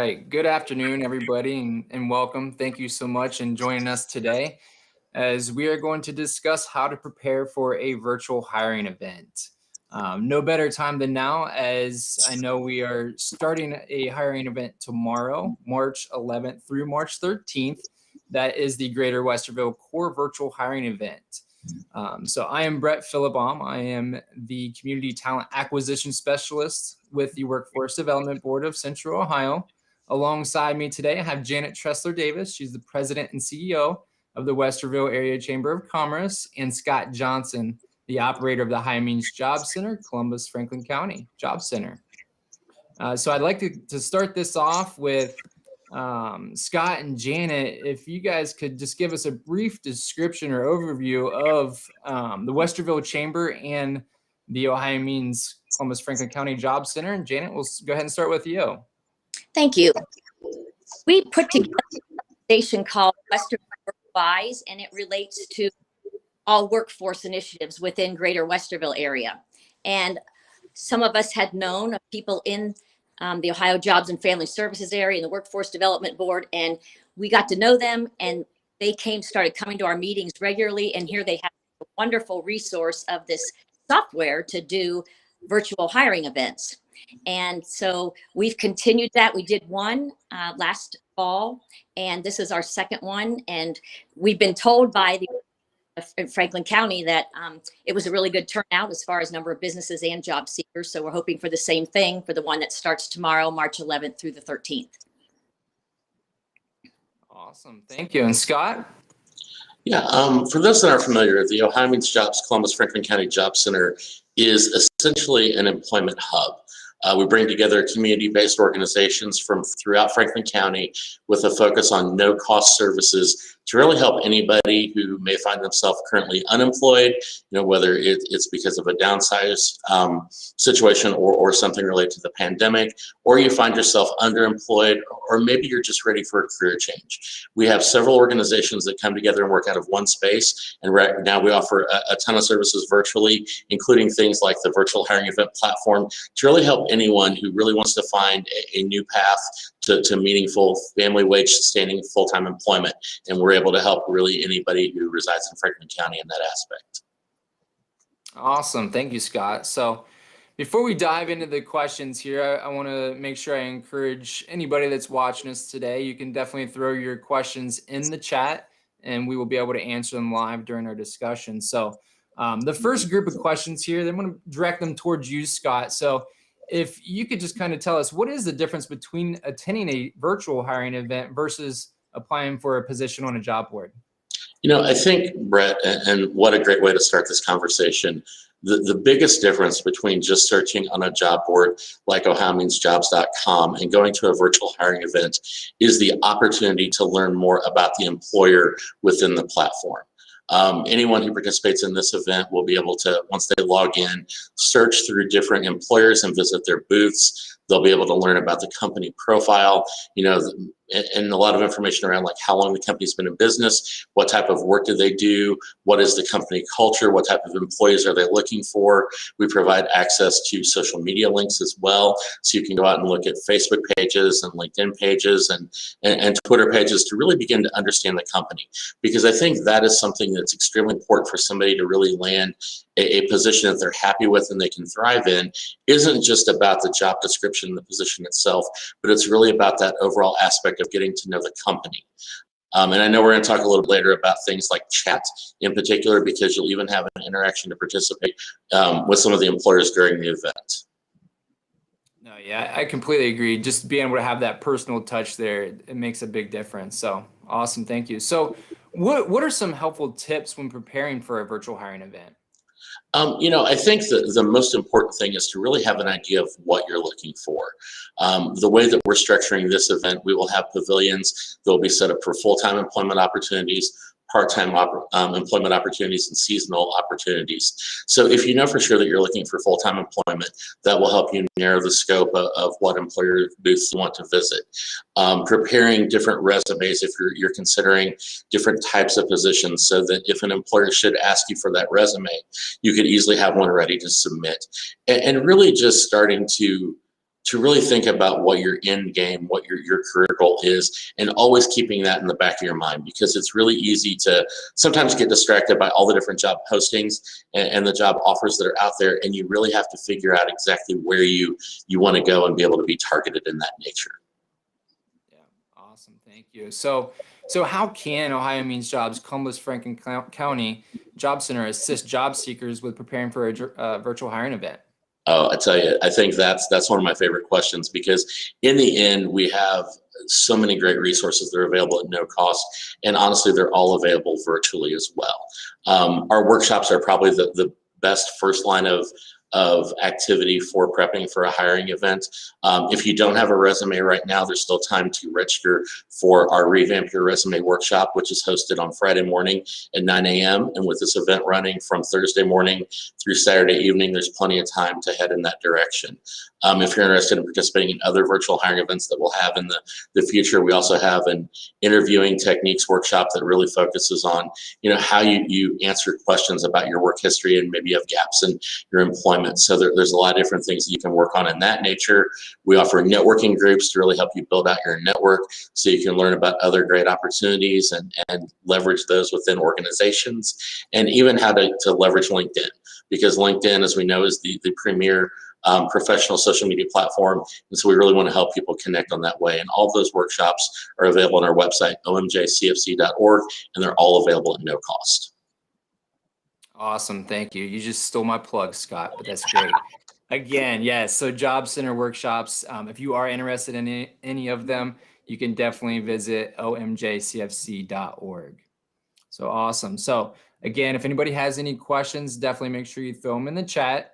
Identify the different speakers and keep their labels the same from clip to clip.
Speaker 1: right. Good afternoon, everybody, and welcome. Thank you so much in joining us today as we are going to discuss how to prepare for a virtual hiring event. No better time than now, as I know we are starting a hiring event tomorrow, March 11th through March 13th. That is the Greater Westerville Core Virtual Hiring Event. So I am Brett Philibom. I am the Community Talent Acquisition Specialist with the Workforce Development Board of Central Ohio. Alongside me today, I have Janet Tressler Davis. She's the President and CEO of the Westerville Area Chamber of Commerce, and Scott Johnson, the operator of the High Means Job Center, Columbus, Franklin County Job Center. So I'd like to start this off with Scott and Janet, if you guys could just give us a brief description or overview of the Westerville Chamber and the Ohio Means Columbus Franklin County Job Center. And Janet, we'll go ahead and start with you.
Speaker 2: Thank you. We put together a organization called Westerville Workwise, and it relates to all workforce initiatives within Greater Westerville area. And some of us had known of people in the Ohio Jobs and Family Services area and the Workforce Development Board, and we got to know them, and they started coming to our meetings regularly, and here they have a wonderful resource of this software to do virtual hiring events. And so we've continued that. We did one last fall, and this is our second one, and we've been told by the in Franklin County that it was a really good turnout as far as number of businesses and job seekers. So we're hoping for the same thing for the one that starts tomorrow, March 11th through the 13th.
Speaker 1: Awesome. Thank you. And Scott?
Speaker 3: Yeah, for those that aren't familiar, the Ohio Means Jobs Columbus Franklin County Job Center is essentially an employment hub. We bring together community-based organizations from throughout Franklin County with a focus on no-cost services to really help anybody who may find themselves currently unemployed, whether it's because of a downsize situation or something related to the pandemic, or you find yourself underemployed, or maybe you're just ready for a career change. We have several organizations that come together and work out of one space, and right now we offer a ton of services virtually, including things like the virtual hiring event platform to really help anyone who really wants to find a new path to meaningful family wage sustaining full-time employment. And we're able to help really anybody who resides in Franklin County in that aspect.
Speaker 1: Awesome. Thank you, Scott. So before we dive into the questions here, I want to make sure I encourage anybody that's watching us today. You can definitely throw your questions in the chat and we will be able to answer them live during our discussion. So the first group of questions here, I'm going to direct them towards you, Scott. So if you could just kind of tell us, what is the difference between attending a virtual hiring event versus applying for a position on a job board?
Speaker 3: I think, Brett, and what a great way to start this conversation, the biggest difference between just searching on a job board like ohiomeansjobs.com and going to a virtual hiring event is the opportunity to learn more about the employer within the platform. Anyone who participates in this event will be able to, once they log in, search through different employers and visit their booths. They'll be able to learn about the company profile, and a lot of information around like how long the company's been in business, what type of work do they do, what is the company culture, what type of employees are they looking for. We provide access to social media links as well, so you can go out and look at Facebook pages and LinkedIn pages and Twitter pages to really begin to understand the company. Because I think that is something that's extremely important for somebody to really land a position that they're happy with and they can thrive in. Isn't just about the job description and the position itself, but it's really about that overall aspect of getting to know the company. And I know we're going to talk a little bit later about things like chat in particular, because you'll even have an interaction to participate with some of the employers during the event.
Speaker 1: No, yeah, I completely agree. Just being able to have that personal touch there, it makes a big difference. So awesome. Thank you. So what are some helpful tips when preparing for a virtual hiring event?
Speaker 3: I think that the most important thing is to really have an idea of what you're looking for. The way that we're structuring this event, we will have pavilions that will be set up for full-time employment opportunities, part-time employment opportunities, and seasonal opportunities. So if you know for sure that you're looking for full-time employment, that will help you narrow the scope of what employer booths you want to visit. Preparing different resumes if you're considering different types of positions, so that if an employer should ask you for that resume, you could easily have one ready to submit. And really just starting to to really think about what your end game, what your career goal is, and always keeping that in the back of your mind, because it's really easy to sometimes get distracted by all the different job postings and the job offers that are out there, and you really have to figure out exactly where you want to go and be able to be targeted in that nature.
Speaker 1: Yeah, awesome, thank you. So how can Ohio Means Jobs Columbus Franklin County Job Center assist job seekers with preparing for a virtual hiring event?
Speaker 3: Oh, I tell you, I think that's one of my favorite questions, because in the end, we have so many great resources that are available at no cost, and honestly, they're all available virtually as well. Our workshops are probably the best first line of activity for prepping for a hiring event. If you don't have a resume right now, there's still time to register for our Revamp Your Resume workshop, which is hosted on Friday morning at 9 a.m. And with this event running from Thursday morning through Saturday evening, there's plenty of time to head in that direction. If you're interested in participating in other virtual hiring events that we'll have in the future, we also have an interviewing techniques workshop that really focuses on, how you answer questions about your work history, and maybe you have gaps in your employment. So there's a lot of different things that you can work on in that nature. We offer networking groups to really help you build out your network, so you can learn about other great opportunities and leverage those within organizations, and even how to leverage LinkedIn, because LinkedIn, as we know, is the premier professional social media platform. And so we really want to help people connect on that way. And all of those workshops are available on our website, omjcfc.org, and they're all available at no cost.
Speaker 1: Awesome, thank you. You just stole my plug, Scott, but that's great. Again, yes, so Job Center workshops, if you are interested in any of them, you can definitely visit omjcfc.org. So awesome. So again, if anybody has any questions, definitely make sure you throw them in the chat.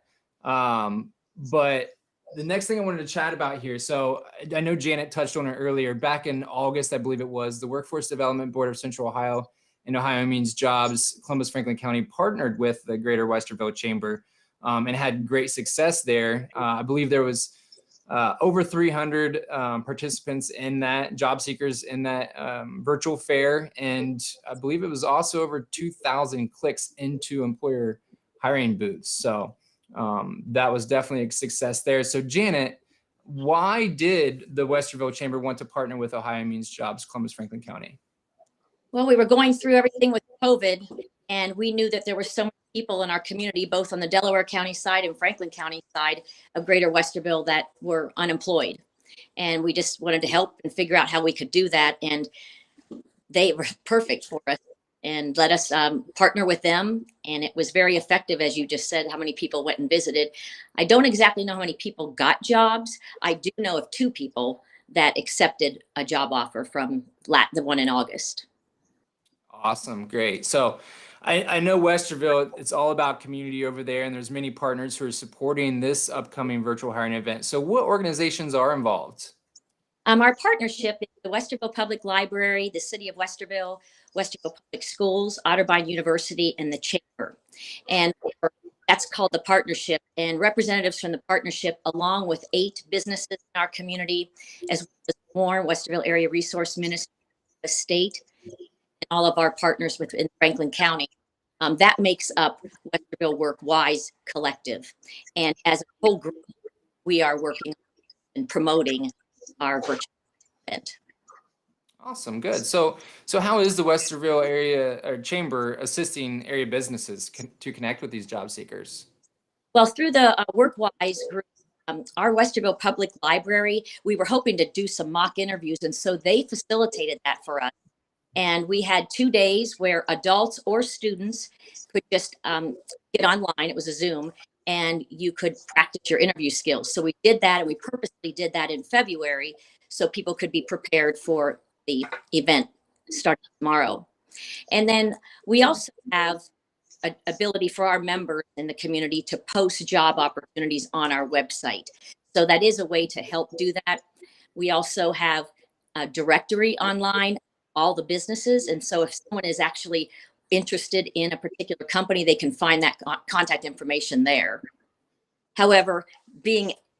Speaker 1: But the next thing I wanted to chat about here, so I know Janet touched on it earlier. Back in August, I believe it was, the Workforce Development Board of Central Ohio and Ohio Means Jobs Columbus Franklin County partnered with the Greater Westerville Chamber and had great success there. I believe there was over 300 participants in that, job seekers in that virtual fair. And I believe it was also over 2,000 clicks into employer hiring booths. So that was definitely a success there. So Janet, why did the Westerville Chamber want to partner with Ohio Means Jobs Columbus Franklin County?
Speaker 2: Well, we were going through everything with COVID, and we knew that there were so many people in our community, both on the Delaware County side and Franklin County side of Greater Westerville, that were unemployed. And we just wanted to help and figure out how we could do that. And they were perfect for us and let us partner with them. And it was very effective, as you just said, how many people went and visited. I don't exactly know how many people got jobs. I do know of 2 people that accepted a job offer from the one in August.
Speaker 1: Awesome. Great. So I know Westerville, it's all about community over there, and there's many partners who are supporting this upcoming virtual hiring event. So what organizations are involved?
Speaker 2: Our partnership is the Westerville Public Library, the City of Westerville, Westerville Public Schools, Otterbein University, and the Chamber. And that's called the partnership. And representatives from the partnership, along with 8 businesses in our community, as well as more Westerville Area Resource Ministry, the state, and all of our partners within Franklin County. That makes up Westerville Work Wise Collective. And as a whole group, we are working and promoting our virtual event.
Speaker 1: Awesome. Good. So how is the Westerville Area Chamber assisting area businesses to connect with these job seekers?
Speaker 2: Well, through the WorkWise group, our Westerville Public Library, we were hoping to do some mock interviews, and so they facilitated that for us. And we had 2 days where adults or students could just get online. It was a Zoom, and you could practice your interview skills. So we did that, and we purposely did that in February so people could be prepared for the event starting tomorrow. And then we also have an ability for our members in the community to post job opportunities on our website. So that is a way to help do that. We also have a directory online, all the businesses. And so if someone is actually interested in a particular company, they can find that contact information there. However,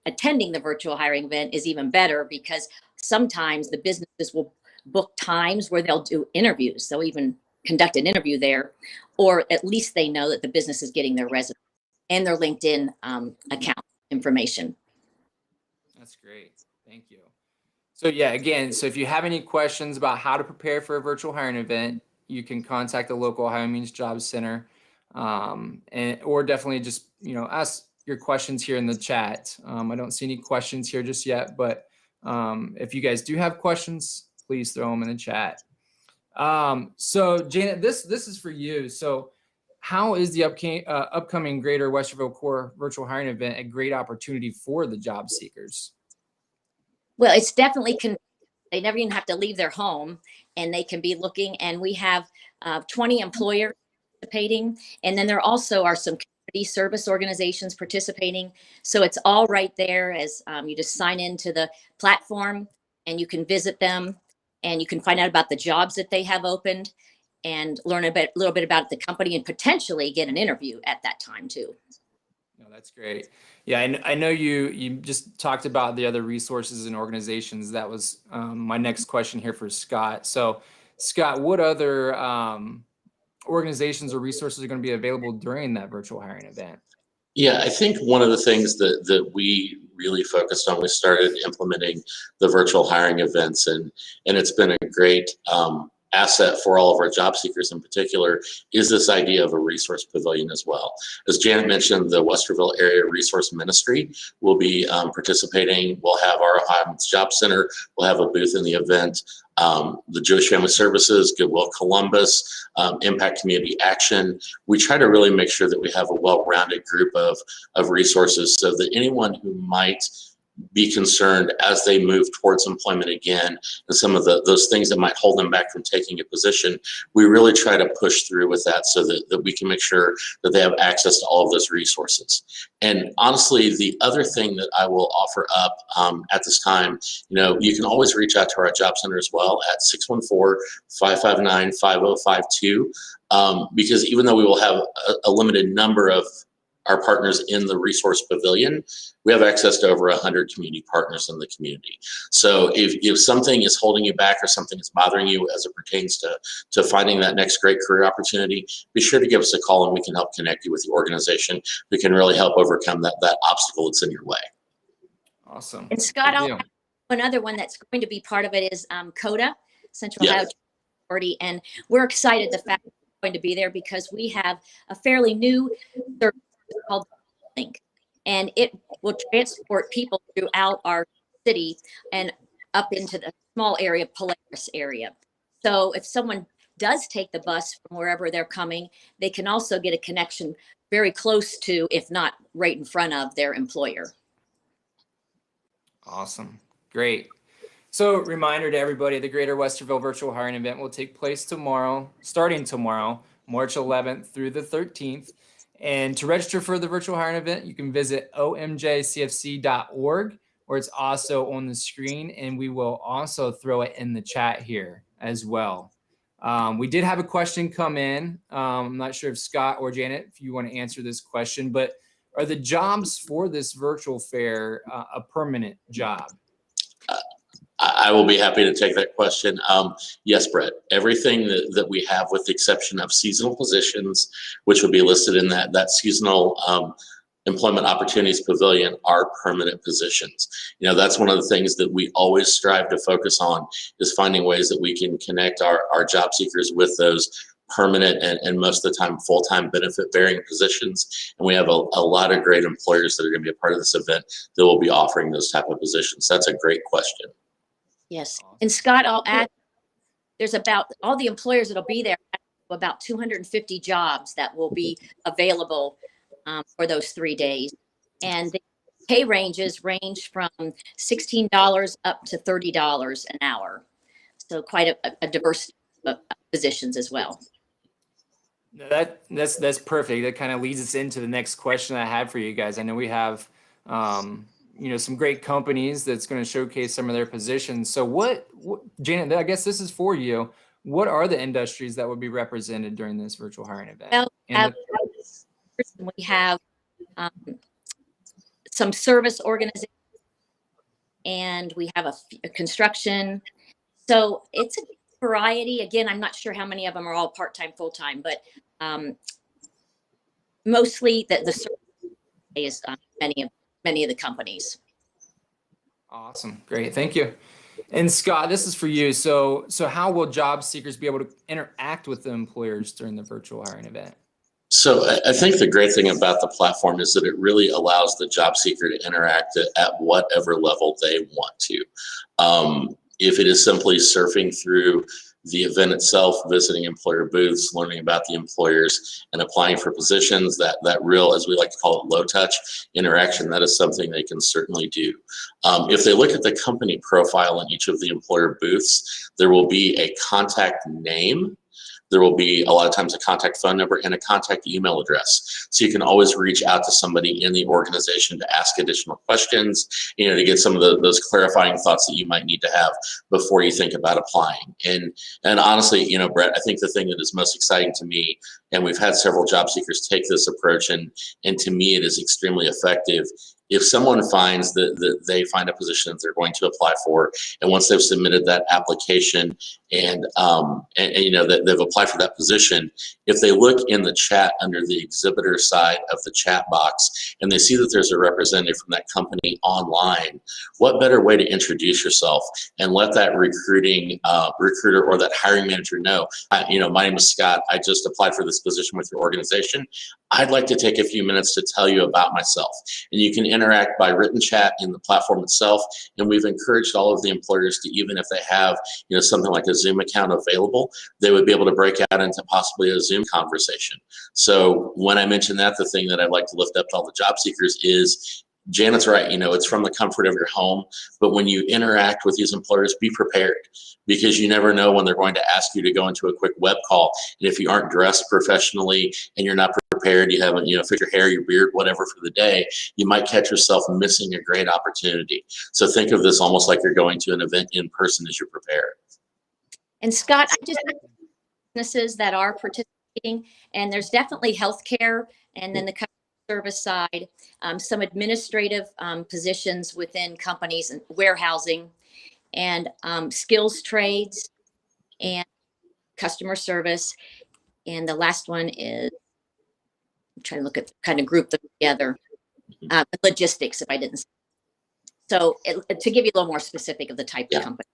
Speaker 2: attending the virtual hiring event is even better, because sometimes the businesses will book times where they'll do interviews. They'll even conduct an interview there, or at least they know that the business is getting their resume and their LinkedIn account information.
Speaker 1: That's great. Thank you. So yeah, again, so if you have any questions about how to prepare for a virtual hiring event, you can contact the local Ohio Means Job Center, and or definitely just ask your questions here in the chat. I don't see any questions here just yet, but if you guys do have questions, please throw them in the chat. So Janet, this is for you. So how is the upcoming Greater Westerville Core virtual hiring event a great opportunity for the job seekers?
Speaker 2: Well, it's definitely they never even have to leave their home, and they can be looking. And we have 20 employers participating, and then there also are some community service organizations participating. So it's all right there as you just sign into the platform, and you can visit them, and you can find out about the jobs that they have opened, and learn a little bit about the company, and potentially get an interview at that time too.
Speaker 1: No, that's great. Yeah, I know you just talked about the other resources and organizations. That was my next question here for Scott. So, Scott, what other organizations or resources are going to be available during that virtual hiring event?
Speaker 3: Yeah, I think one of the things that we really focused on, we started implementing the virtual hiring events, and it's been a great asset for all of our job seekers in particular, is this idea of a resource pavilion as well. As Janet mentioned, the Westerville Area Resource Ministry will be participating. We'll have our Ohio Job Center, we'll have a booth in the event. The Jewish Family Services, Goodwill Columbus, Impact Community Action. We try to really make sure that we have a well-rounded group of resources so that anyone who might be concerned as they move towards employment again, and some of those things that might hold them back from taking a position, we really try to push through with that so that we can make sure that they have access to all of those resources. And honestly, the other thing that I will offer up at this time, you can always reach out to our job center as well at 614-559-5052, because even though we will have a limited number of our partners in the resource pavilion, we have access to over 100 community partners in the community. So if something is holding you back or something is bothering you as it pertains to finding that next great career opportunity, be sure to give us a call and we can help connect you with the organization. We can really help overcome that obstacle that's in your way.
Speaker 1: Awesome.
Speaker 2: And Scott, another one that's going to be part of it is CODA, Central Ohio Authority, and we're excited the fact that we're going to be there because we have a fairly new service called Link, and it will transport people throughout our city and up into the small area, Polaris area. So if someone does take the bus from wherever they're coming, they can also get a connection very close to, if not right in front of, their employer.
Speaker 1: Awesome. Great. So reminder to everybody, the Greater Westerville Virtual Hiring Event will take place tomorrow, starting tomorrow, March 11th through the 13th. And to register for the virtual hiring event, you can visit omjcfc.org, or it's also on the screen, and we will also throw it in the chat here as well. We did have a question come in. I'm not sure if Scott or Janet, if you want to answer this question, but are the jobs for this virtual fair a permanent job?
Speaker 3: I will be happy to take that question. Yes, Brett, everything that we have, with the exception of seasonal positions, which would be listed in that seasonal employment opportunities pavilion, are permanent positions. That's one of the things that we always strive to focus on, is finding ways that we can connect our job seekers with those permanent and most of the time full-time benefit bearing positions. And we have a lot of great employers that are going to be a part of this event that will be offering those type of positions. That's a great question.
Speaker 2: Yes. And Scott, I'll add, there's about all the employers that'll be there, about 250 jobs that will be available for those 3 days. And the pay ranges range from $16 up to $30 an hour. So quite a diverse of positions as well.
Speaker 1: That's perfect. That kind of leads us into the next question I had for you guys. I know we have some great companies that's going to showcase some of their positions. So what, Janet, I guess this is for you. What are the industries that would be represented during this virtual hiring event?
Speaker 2: Well, we have some service organizations, and we have a construction. So it's a variety. Again, I'm not sure how many of them are all part-time, full-time, but mostly the service is many of the companies.
Speaker 1: Awesome. Great. Thank you. And Scott, this is for you. So how will job seekers be able to interact with the employers during the virtual hiring event?
Speaker 3: So I think the great thing about the platform is that it really allows the job seeker to interact at whatever level they want to. If it is simply surfing through the event itself, visiting employer booths, learning about the employers, and applying for positions, that real, as we like to call it, low touch interaction, that is something they can certainly do. If they look at the company profile in each of the employer booths, there will be a contact name. There will be a lot of times a contact phone number and a contact email address. So you can always reach out to somebody in the organization to ask additional questions, to get some of those clarifying thoughts that you might need to have before you think about applying. And honestly, Brett, I think the thing that is most exciting to me, and we've had several job seekers take this approach, and to me it is extremely effective. If someone finds that they find a position that they're going to apply for, and once they've submitted that application and that they've applied for that position, if they look in the chat under the exhibitor side of the chat box and they see that there's a representative from that company online, what better way to introduce yourself and let that recruiter or that hiring manager know, my name is Scott. I just applied for this position with your organization. I'd like to take a few minutes to tell you about myself. And you can interact by written chat in the platform itself. And we've encouraged all of the employers to, even if they have, something like a Zoom account available, they would be able to break out into possibly a Zoom conversation. So when I mention that, the thing that I'd like to lift up to all the job seekers is, Janet's right, it's from the comfort of your home, but when you interact with these employers, be prepared, because you never know when they're going to ask you to go into a quick web call. And if you aren't dressed professionally and you're not prepared, you haven't, fixed your hair, your beard, whatever for the day, you might catch yourself missing a great opportunity. So think of this almost like you're going to an event in person as you're prepared.
Speaker 2: And Scott, I just have businesses that are participating, and there's definitely healthcare, and then the customer service side, some administrative positions within companies and warehousing, and skills trades and customer service. And the last one is, I'm trying to look at, kind of group them together, logistics, if I didn't say. So to give you a little more specific of the type of company.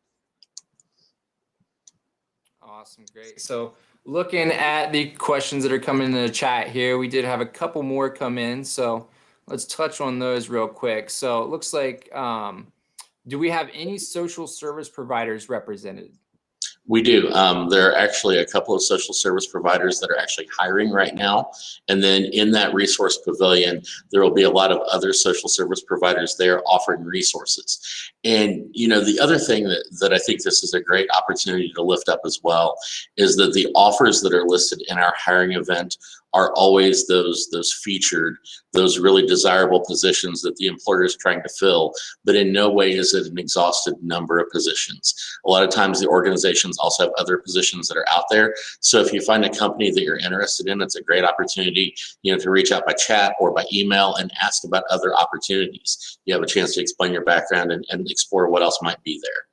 Speaker 1: Awesome. Great. So looking at the questions that are coming in the chat here, we did have a couple more come in. So let's touch on those real quick. So it looks like, do we have any social service providers represented?
Speaker 3: We do. There are actually a couple of social service providers that are actually hiring right now. And then in that resource pavilion, there will be a lot of other social service providers there offering resources. And, the other thing that I think this is a great opportunity to lift up as well is that the offers that are listed in our hiring event are always those featured, those really desirable positions that the employer is trying to fill, but in no way is it an exhausted number of positions. A lot of times the organizations also have other positions that are out there. So if you find a company that you're interested in, it's a great opportunity, to reach out by chat or by email and ask about other opportunities. You have a chance to explain your background and explore what else might be there.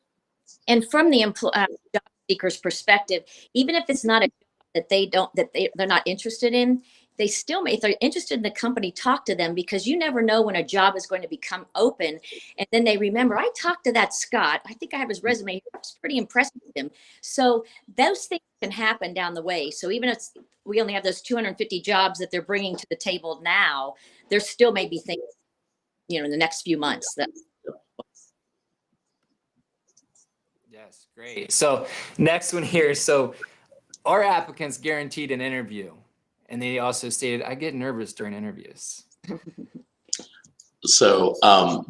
Speaker 2: And from the job seeker's perspective, even if it's not a that they're not interested in, they still may, if they're interested in the company, talk to them, because you never know when a job is going to become open. And then they remember, I talked to that Scott. I think I have his resume. I was pretty impressed with him. So those things can happen down the way. So even if we only have those 250 jobs that they're bringing to the table now, there still may be things, in the next few months that.
Speaker 1: Yes, great. So next one here. So our applicants guaranteed an interview, and they also stated, I get nervous during interviews.
Speaker 3: So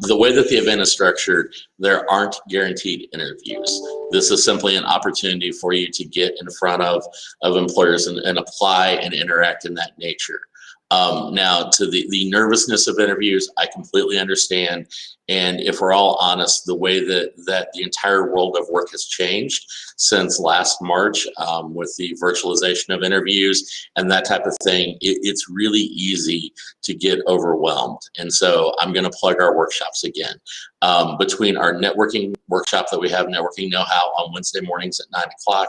Speaker 3: the way that the event is structured, there aren't guaranteed interviews. This is simply an opportunity for you to get in front of employers and apply and interact in that nature. Now, to the nervousness of interviews, I completely understand. And if we're all honest, the way that the entire world of work has changed since last March with the virtualization of interviews and that type of thing, it's really easy to get overwhelmed. And so I'm going to plug our workshops again. Between our networking workshop that we have, Networking Know-How, on Wednesday mornings at 9 o'clock,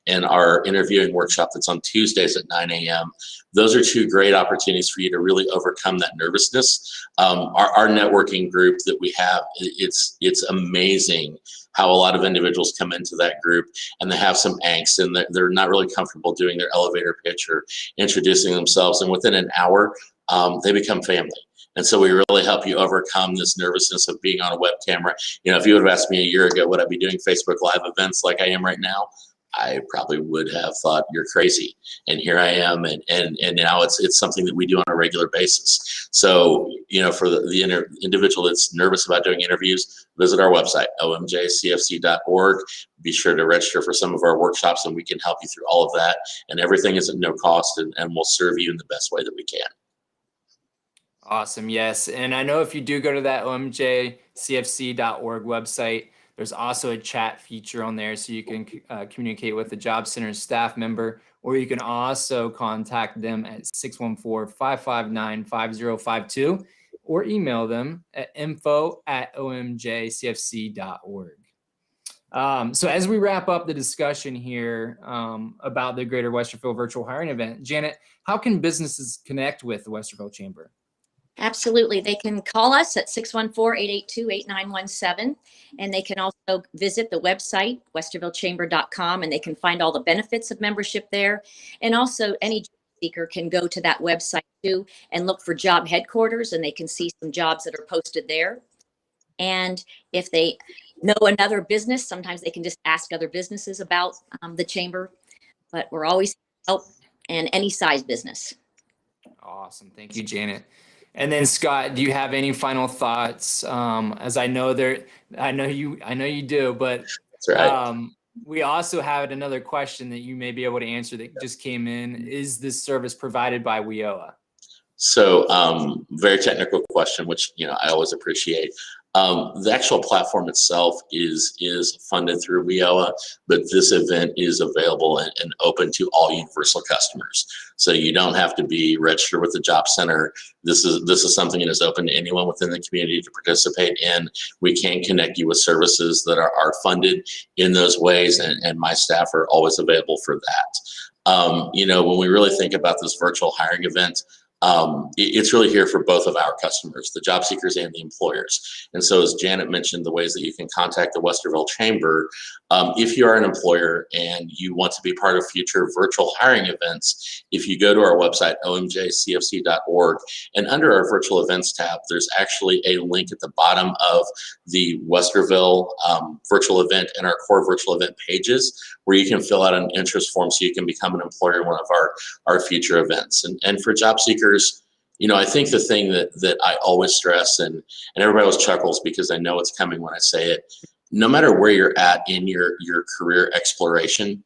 Speaker 3: and our interviewing workshop that's on Tuesdays at 9 a.m., those are two great opportunities for you to really overcome that nervousness. Our networking group that we have, it's amazing how a lot of individuals come into that group and they have some angst and they're not really comfortable doing their elevator pitch or introducing themselves. And within an hour, they become family. And so we really help you overcome this nervousness of being on a web camera. You know, if you would have asked me a year ago, would I be doing Facebook Live events like I am right now? I probably would have thought you're crazy. And here I am. And now it's something that we do on a regular basis. So, you know, for the individual that's nervous about doing interviews, visit our website, omjcfc.org. Be sure to register for some of our workshops and we can help you through all of that. And everything is at no cost and we'll serve you in the best way that we can.
Speaker 1: Awesome. Yes. And I know if you do go to that omjcfc.org website, there's also a chat feature on there so you can communicate with the Job Center staff member, or you can also contact them at 614-559-5052 or email them at info@omjcfc.org. So as we wrap up the discussion here about the Greater Westerville Virtual Hiring Event, Janet, how can businesses connect with the Westerville Chamber?
Speaker 2: Absolutely. They can call us at 614-882-8917. And they can also visit the website, westervillechamber.com, and they can find all the benefits of membership there. And also any job seeker can go to that website too and look for job headquarters, and they can see some jobs that are posted there. And if they know another business, sometimes they can just ask other businesses about the chamber. But we're always help in any size business.
Speaker 1: Awesome. Thank you, Janet. And then Scott, do you have any final thoughts? As I know you do, but
Speaker 3: That's right.
Speaker 1: We also have another question that you may be able to answer that just came in. Is this service provided by WIOA?
Speaker 3: So very technical question, which, you know, I always appreciate. The actual platform itself is funded through WIOA, but this event is available and open to all universal customers. So you don't have to be registered with the Job Center. This is something that is open to anyone within the community to participate in. We can connect you with services that are funded in those ways, and my staff are always available for that. You know, when we really think about this virtual hiring event, it's really here for both of our customers, the job seekers and the employers. And so as Janet mentioned, the ways that you can contact the Westerville Chamber, if you are an employer and you want to be part of future virtual hiring events, if you go to our website, omjcfc.org, and under our virtual events tab, there's actually a link at the bottom of the Westerville virtual event and our core virtual event pages where you can fill out an interest form so you can become an employer in one of our future events. And for job seekers, you know, I think the thing that I always stress, and everybody always chuckles because I know it's coming when I say it, no matter where you're at in your career exploration,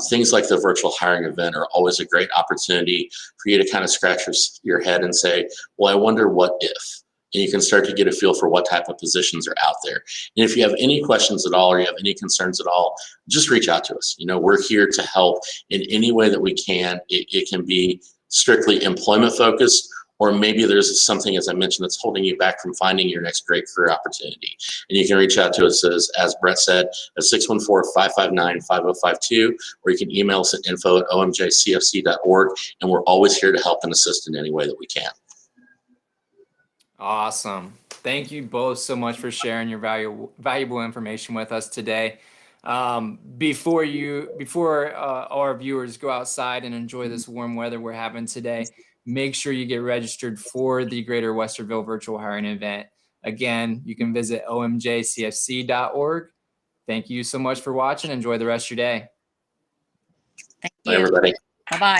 Speaker 3: things like the virtual hiring event are always a great opportunity for you to kind of scratch your head and say, well, I wonder what if? And you can start to get a feel for what type of positions are out there. And if you have any questions at all or you have any concerns at all, just reach out to us. You know, we're here to help in any way that we can. It can be strictly employment focused, or maybe there's something, as I mentioned, that's holding you back from finding your next great career opportunity. And you can reach out to us, as Brett said, at 614-559-5052, or you can email us at info@omjcfc.org, and we're always here to help and assist in any way that we can.
Speaker 1: Awesome. Thank you both so much for sharing your valuable information with us today. Before our viewers go outside and enjoy this warm weather we're having today, make sure you get registered for the Greater Westerville Virtual Hiring Event. Again, you can visit omjcfc.org. Thank you so much for watching. Enjoy the rest of your day.
Speaker 2: Thank
Speaker 3: Bye,
Speaker 2: you.
Speaker 3: everybody.
Speaker 2: Bye-bye.